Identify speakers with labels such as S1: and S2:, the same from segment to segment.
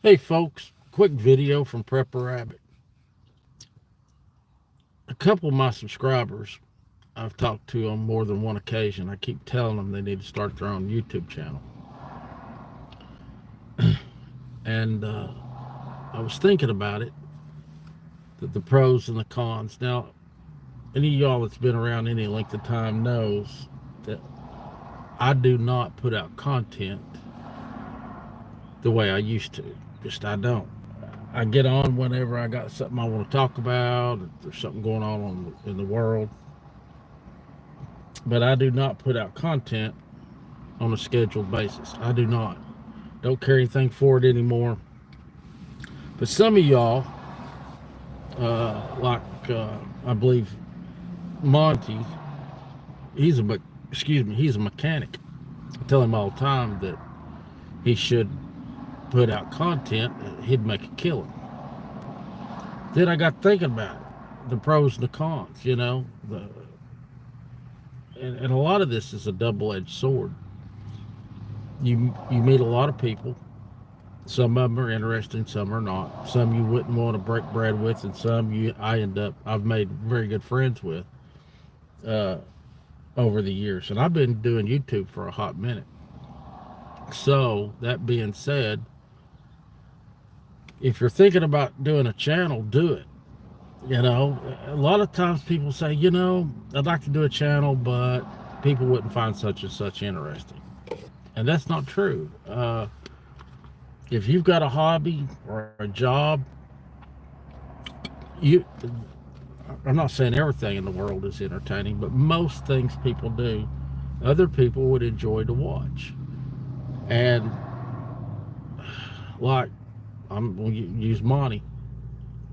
S1: Hey folks, quick video from Prepper Rabbit. A couple of my subscribers I've talked to on more than one occasion. I keep telling them they need to start their own YouTube channel. And I was thinking about it, the pros and the cons. Now, any of y'all that's been around any length of time knows that I do not put out content the way I used to. Just I don't. I get on whenever I got something I want to talk about, if there's something going on in the world. But I do not put out content on a scheduled basis. I do not. Don't care anything for it anymore. But some of y'all, like I believe Monty, he's a he's a mechanic. I tell him all the time that he should put out content. He'd make a killing. Then I got thinking about it, the pros and the cons. And a lot of this is a double-edged sword. You meet a lot of people. Some of them are interesting, some are not. Some you wouldn't want to break bread with, and some I've made very good friends with uh, over the years. And I've been doing YouTube for a hot minute. So that being said, if you're thinking about doing a channel, do it. A lot of times people say, I'd like to do a channel, but people wouldn't find such and such interesting. And that's not true. If you've got a hobby or a job, you I'm not saying everything in the world is entertaining, but most things people do, other people would enjoy to watch. And like I'm going to use Monty.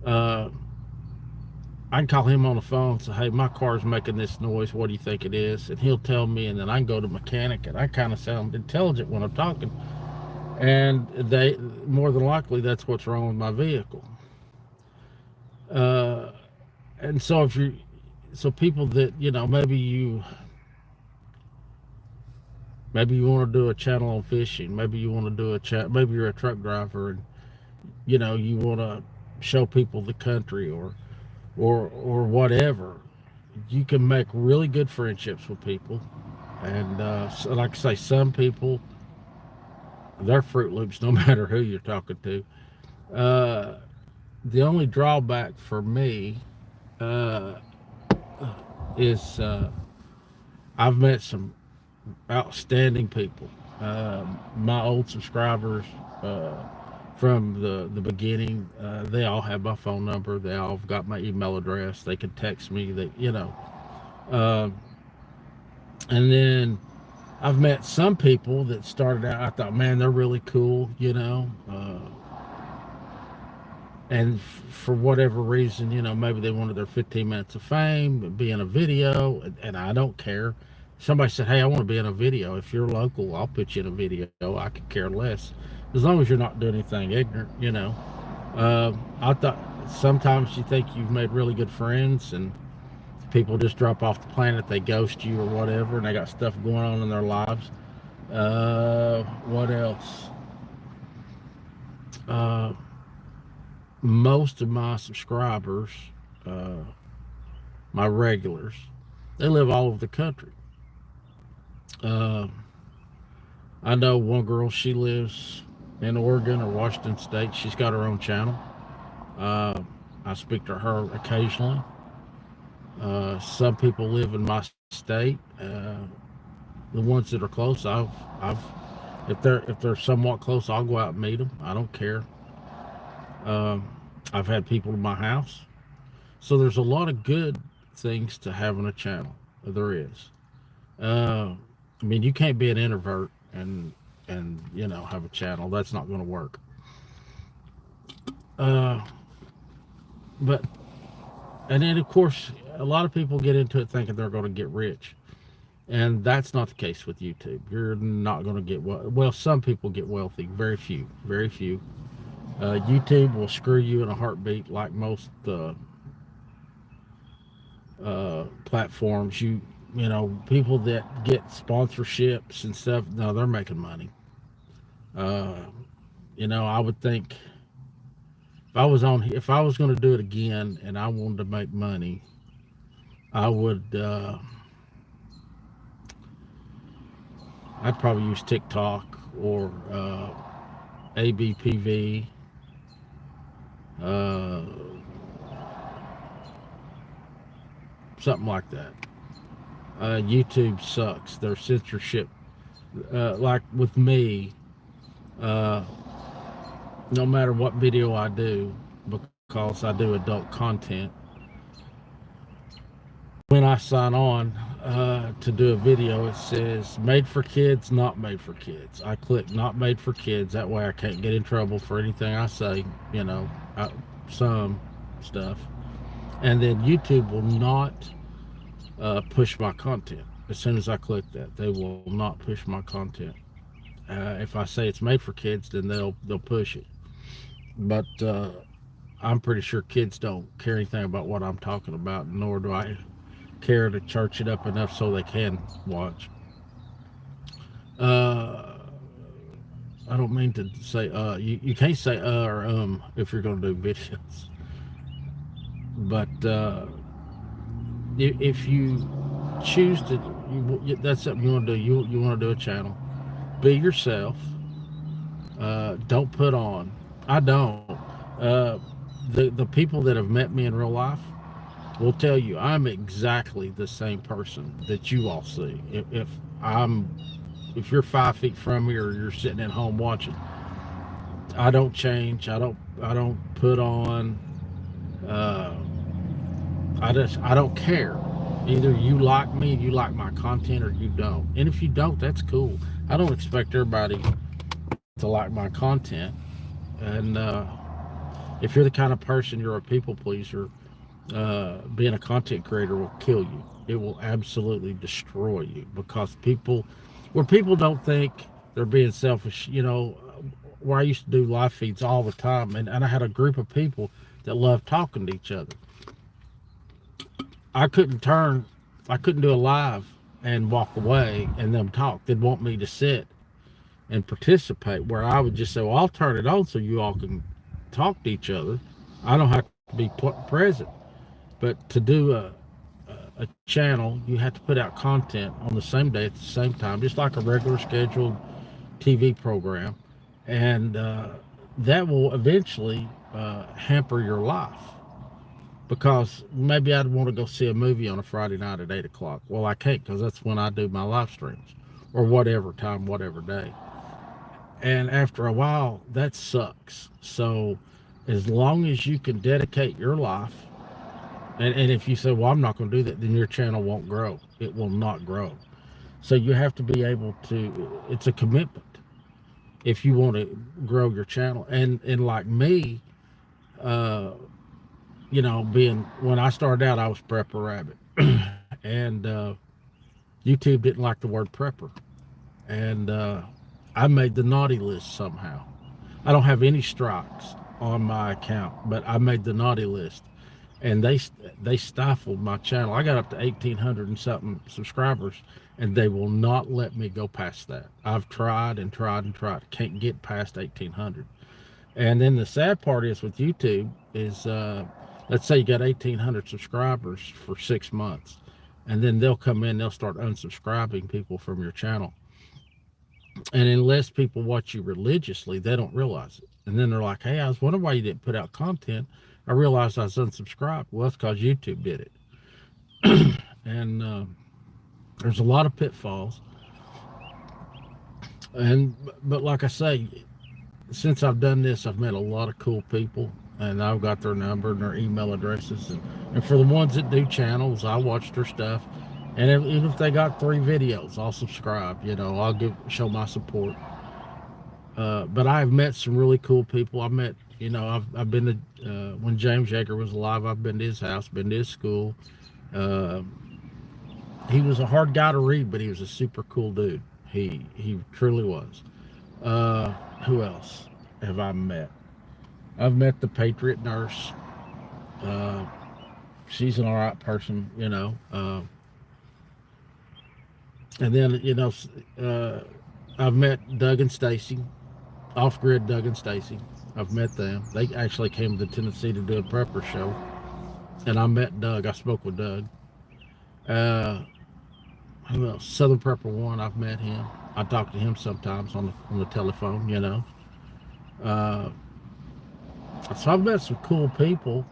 S1: Uh, I can call him on the phone and say, "Hey, my car's making this noise. What do you think it is?" And he'll tell me, and then I can go to the mechanic, and I kind of sound intelligent when I'm talking. And they more than likely that's what's wrong with my vehicle. Uh, and so so people that maybe you want to do a channel on fishing, maybe you want to do maybe you're a truck driver and you want to show people the country or whatever. You can make really good friendships with people, and so like I say, some people they're Fruit Loops no matter who you're talking to. Uh, the only drawback for me uh, is I've met some outstanding people. My old subscribers uh, from the beginning, they all have my phone number. They all have got my email address. They can text me. Uh, and then I've met some people that started out. I thought, man, they're really cool. And for whatever reason, maybe they wanted their 15 minutes of fame, be in a video, and I don't care. Somebody said, "Hey, I want to be in a video. If you're local, I'll put you in a video. I could care less, as long as you're not doing anything ignorant." I thought sometimes you think you've made really good friends, and people just drop off the planet, they ghost you or whatever, and they got stuff going on in their lives. What else? Uh, Most of my subscribers, uh, my regulars, they live all over the country. Uh, I know one girl, she lives in Oregon or Washington State. She's got her own channel. Uh, I speak to her occasionally. Some people live in my state. The ones that are close, I've, if they're somewhat close, I'll go out and meet them. I don't care. Um, I've had people in my house. So there's a lot of good things to having a channel. There is. I mean, you can't be an introvert and have a channel. That's not going to work. Uh, but and then of course a lot of people get into it thinking they're going to get rich, and that's not the case with YouTube. You're not going to get well. Some people get wealthy. Very few. Very few. YouTube will screw you in a heartbeat, like most platforms. People that get sponsorships and stuff. No, they're making money. Uh, I would think if I was going to do it again and I wanted to make money, I would I'd probably use TikTok or ABPV, uh, something like that. YouTube sucks. Their censorship, like with me, uh, no matter what video I do, because I do adult content, when I sign on to do a video, it says made for kids, not made for kids. I click not made for kids. That way I can't get in trouble for anything I say, some stuff. And then YouTube will not push my content. As soon as I click that, they will not push my content. If I say it's made for kids, then they'll push it. But I'm pretty sure kids don't care anything about what I'm talking about, nor do I care to church it up enough so they can watch. Uh, I don't mean to say you can't say or if you're going to do videos. But if you choose to, that's something you want to do. You want to do a channel. Be yourself. Don't put on. I don't. Uh, the people that have met me in real life will tell you I'm exactly the same person that you all see. If you're 5 feet from me or you're sitting at home watching, I don't change. I don't put on. Uh, I don't care. Either you like me, you like my content, or you don't. And if you don't, that's cool. I don't expect everybody to like my content. And if you're the kind of person you're a people pleaser, being a content creator will kill you. It will absolutely destroy you because where people don't think they're being selfish, where I used to do live feeds all the time, and I had a group of people that loved talking to each other. I couldn't do a live and walk away and them talk. They'd want me to sit and participate, where I would just say, well, I'll turn it on so you all can talk to each other. I don't have to be present. But to do a channel, you have to put out content on the same day at the same time, just like a regular scheduled TV program. And that will eventually hamper your life. Because maybe I'd want to go see a movie on a Friday night at 8 o'clock. Well, I can't because that's when I do my live streams or whatever time, whatever day. And after a while, that sucks. So as long as you can dedicate your life, and if you say, well, I'm not going to do that, then your channel won't grow. It will not grow. So you have to be able to, it's a commitment if you want to grow your channel. And like me, when I started out, I was Prepper Rabbit. And YouTube didn't like the word prepper. And I made the naughty list somehow. I don't have any strikes on my account, but I made the naughty list. And they stifled my channel. I got up to 1,800 and something subscribers, and they will not let me go past that. I've tried and tried and tried. Can't get past 1,800. And then the sad part is with YouTube is, let's say you got 1,800 subscribers for 6 months, and then they'll come in, they'll start unsubscribing people from your channel. And unless people watch you religiously, they don't realize it. And then they're like, hey, I was wondering why you didn't put out content. I realized I was unsubscribed. Well, that's because YouTube did it. And there's a lot of pitfalls. But like I say, since I've done this, I've met a lot of cool people, and I've got their number and their email addresses. And for the ones that do channels, I watch their stuff. And even if they got 3 videos, I'll subscribe. I'll show my support. But I've met some really cool people. I've been to, when James Yeager was alive, I've been to his house, been to his school. He was a hard guy to read, but he was a super cool dude. He truly was. Who else have I met? I've met the Patriot Nurse. She's an all right person, and then, I've met Doug and Stacy. Off Grid Doug and Stacy. I've met them. They actually came to Tennessee to do a prepper show, and I met Doug. I spoke with Doug. Uh, who else? Southern Prepper One. I've met him. I talk to him sometimes on the telephone. Uh, so I've met some cool people,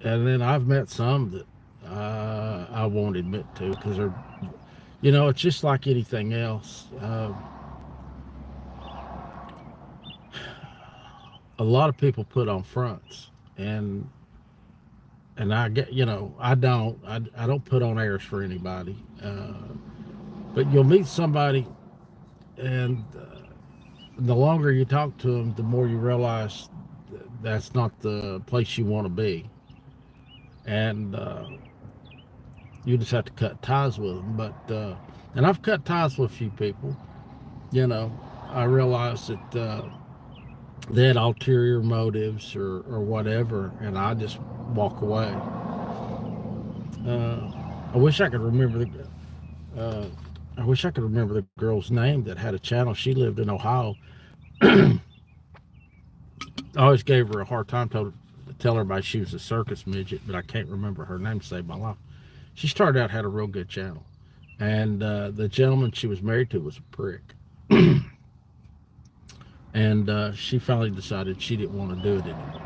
S1: and then I've met some that I won't admit to because they're, it's just like anything else. A lot of people put on fronts, and I get, I don't put on airs for anybody. But you'll meet somebody, and the longer you talk to them, the more you realize that's not the place you want to be, and you just have to cut ties with them. But and I've cut ties with a few people. I realized that they had ulterior motives or whatever, and I just walk away. I wish I could remember I wish I could remember the girl's name that had a channel. She lived in Ohio. I always gave her a hard time to tell everybody she was a circus midget, but I can't remember her name to save my life. She started out, had a real good channel, and the gentleman she was married to was a prick. And she finally decided she didn't want to do it anymore.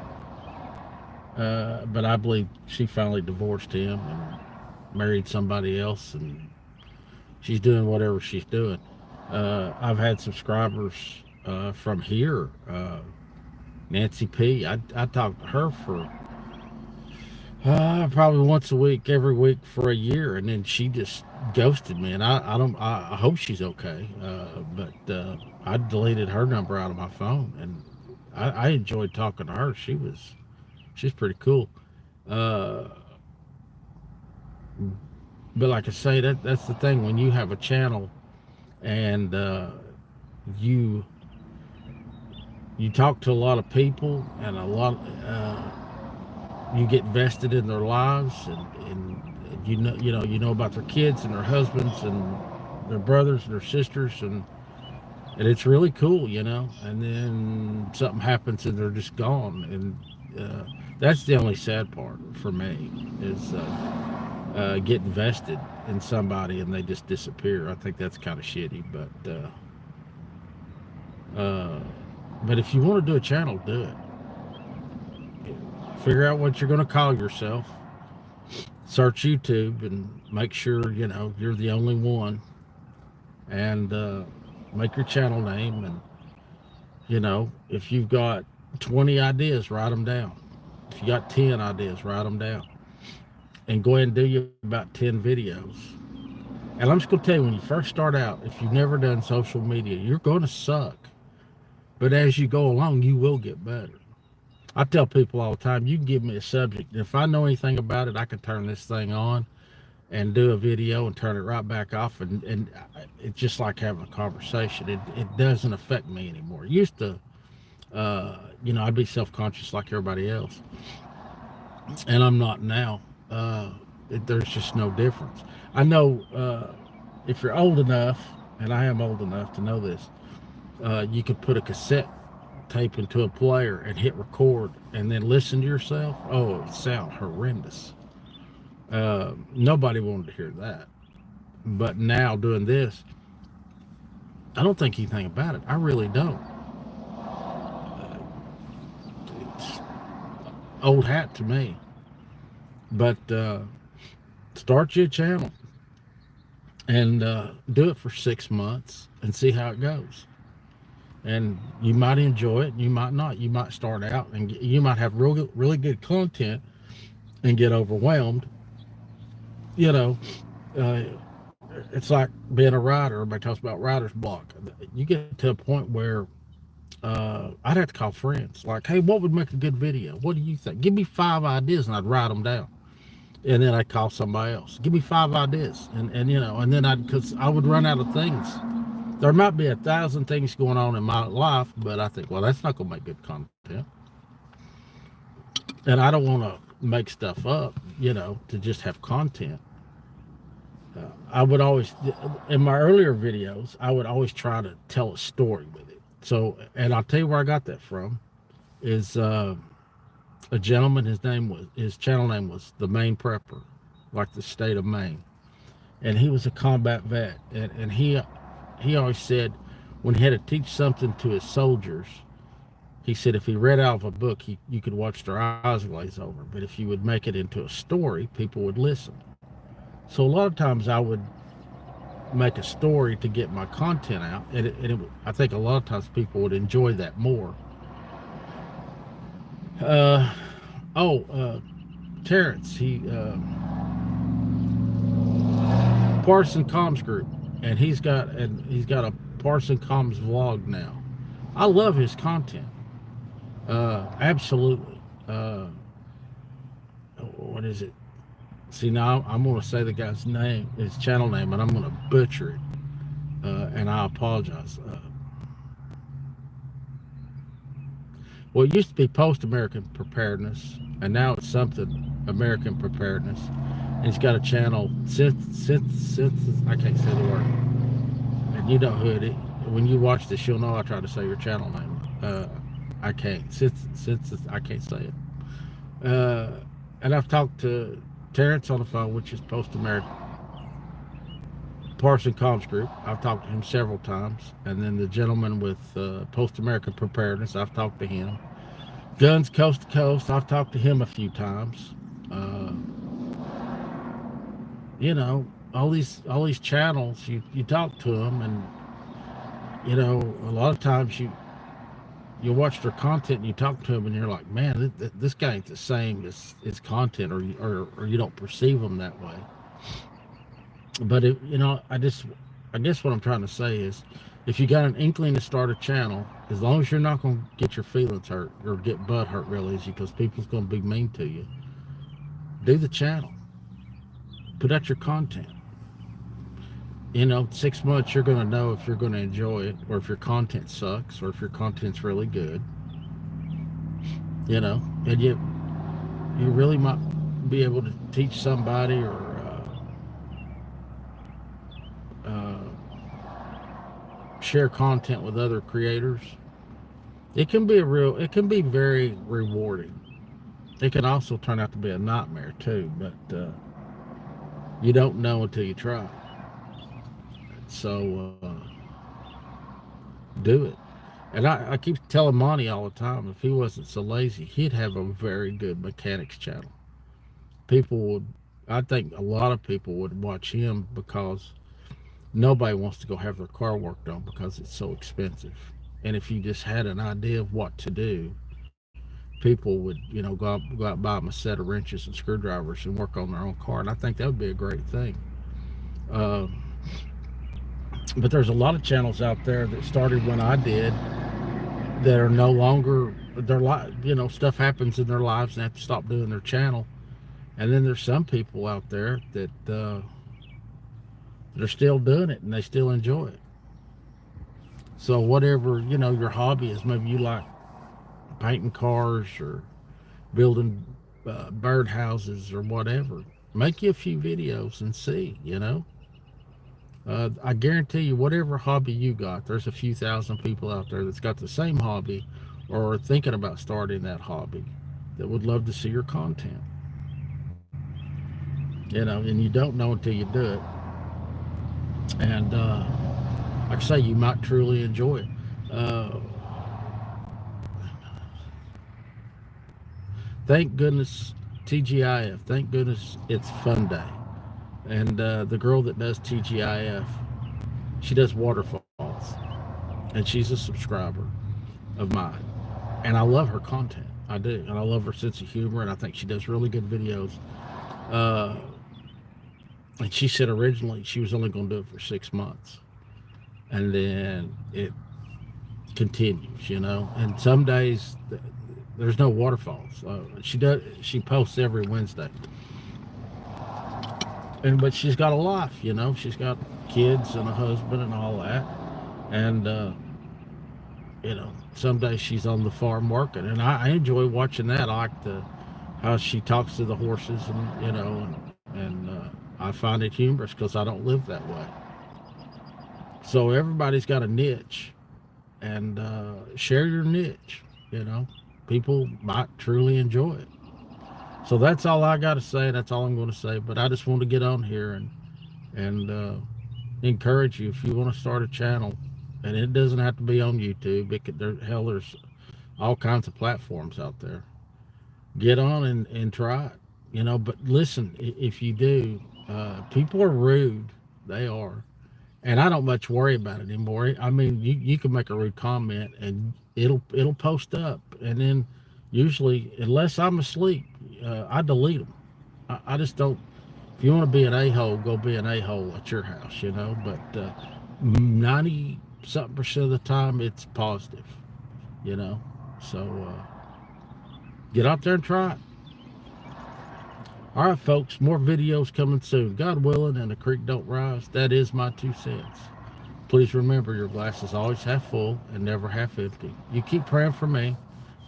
S1: But I believe she finally divorced him and married somebody else, and she's doing whatever she's doing. I've had subscribers from here. Nancy P. I talked to her for probably once a week, every week for a year, and then she just ghosted me. And I hope she's okay. But I deleted her number out of my phone, and I enjoyed talking to her. She's pretty cool. Uh, but like I say, that's the thing when you have a channel and you you talk to a lot of people and a lot you get vested in their lives, and you know about their kids and their husbands and their brothers and their sisters, and it's really cool, and then something happens and they're just gone, and that's the only sad part for me is getting vested in somebody and they just disappear. I think that's kind of shitty, but if you want to do a channel, do it. Figure out what you're going to call yourself. Search YouTube and make sure you're the only one, and make your channel name. And if you've got 20 ideas, write them down. If you got 10 ideas, write them down, and go ahead and do you about 10 videos. And I'm just going to tell you, when you first start out, if you've never done social media, you're going to suck. But as you go along, you will get better. I tell people all the time, you can give me a subject, and if I know anything about it, I can turn this thing on and do a video and turn it right back off, and it's just like having a conversation. It doesn't affect me anymore. It used to, I'd be self-conscious like everybody else, and I'm not now. There's just no difference. I know if you're old enough, and I am old enough to know this, you could put a cassette tape into a player and hit record and then listen to yourself. Oh, it would sound horrendous. Nobody wanted to hear that. But now doing this, I don't think anything about it. I really don't. It's old hat to me. But start your channel and do it for 6 months and see how it goes. And you might enjoy it, you might not. You might start out and you might have really good content and get overwhelmed. It's like being a writer. Everybody talks about writer's block. You get to a point where I'd have to call friends, like, hey, what would make a good video? What do you think? Give me 5 ideas, and I'd write them down. And then I'd call somebody else. Give me 5 ideas, and then because I would run out of things. There might be 1,000 things going on in my life, but I think, well, that's not going to make good content. And I don't want to make stuff up, to just have content. I would always, in my earlier videos, I would always try to tell a story with it. So, and I'll tell you where I got that from is a gentleman. His channel name was the Maine Prepper, like the state of Maine, and he was a combat vet, and he always said when he had to teach something to his soldiers, he said if he read out of a book, you could watch their eyes glaze over, but if you would make it into a story, people would listen. So a lot of times I would make a story to get my content out, I think a lot of times people would enjoy that more. Uh, Terrence, Parson Comms Group, and he's got a Parson Comms vlog now. I love his content. Absolutely. What is it? See, now I'm going to say the guy's name, his channel name, and I'm going to butcher it, and I apologize. Well, it used to be Post American Preparedness, and now it's something American Preparedness. And he's got a channel since I can't say the word, and you know who it is. When you watch this, you'll know I try to say your channel name. I can't since I can't say it. And I've talked to Terrence on the phone, which is Post American Parson Comms Group. I've talked to him several times, and then the gentleman with Post American Preparedness, I've talked to him. Guns Coast to Coast, I've talked to him a few times. You know, all these channels, you talk to them, and you know, a lot of times you watch their content and you talk to them and you're like, man, this guy ain't the same as his content, or you don't perceive them that way. But you know, I guess what I'm trying to say is, if you got an inkling to start a channel, as long as you're not going to get your feelings hurt or get butt hurt real easy because people's going to be mean to you, do the channel. Put out your content. You know, 6 months you're going to know if you're going to enjoy it, or if your content sucks, or if your content's really good. You know, and you really might be able to teach somebody, or share content with other creators. It can be very rewarding. It can also turn out to be a nightmare too, but you don't know until you try. So do it. And I keep telling Monty all the time, if he wasn't so lazy, he'd have a very good mechanics channel. I think a lot of people would watch him because nobody wants to go have their car worked on because it's so expensive. And if you just had an idea of what to do, people would, you know, go out buy them a set of wrenches and screwdrivers and work on their own car. And I think that would be a great thing. But there's a lot of channels out there that started when I did that are no longer, you know, stuff happens in their lives and they have to stop doing their channel. And then there's some people out there that they're still doing it and they still enjoy it. So whatever, you know, your hobby is, maybe you like painting cars or building bird houses or whatever, make you a few videos and see, you know. I guarantee you, whatever hobby you got, there's a few thousand people out there that's got the same hobby or are thinking about starting that hobby that would love to see your content. You know, and you don't know until you do it. And like I say, you might truly enjoy it. Thank goodness TGIF. Thank goodness it's Fun Day. And the girl that does TGIF, she does waterfalls, and she's a subscriber of mine, and I love her content. I do, and I love her sense of humor, and I think she does really good videos. And she said originally she was only going to do it for 6 months, and then it continues, you know. And some days there's no waterfalls. She posts every Wednesday. But she's got a life, you know. She's got kids and a husband and all that. And, you know, some days she's on the farm working. And I enjoy watching that. I like how she talks to the horses, and, you know, and I find it humorous because I don't live that way. So everybody's got a niche. and share your niche. You know, people might truly enjoy it. So that's all I got to say. That's all I'm going to say. But I just want to get on here and encourage you if you want to start a channel, and it doesn't have to be on YouTube. There's all kinds of platforms out there. Get on and try it. You know, but listen, if you do, people are rude. They are, and I don't much worry about it anymore. I mean, you can make a rude comment and it'll post up, and then usually, unless I'm asleep, I delete them. I just don't. If you want to be an a-hole, go be an a-hole at your house, you know. But 90 something percent of the time, it's positive, you know. So get out there and try it. All right, folks, more videos coming soon. God willing, and the creek don't rise. That is my 2 cents. Please remember, your glass is always half full and never half empty. You keep praying for me.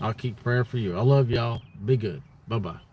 S1: I'll keep praying for you. I love y'all. Be good. Bye-bye.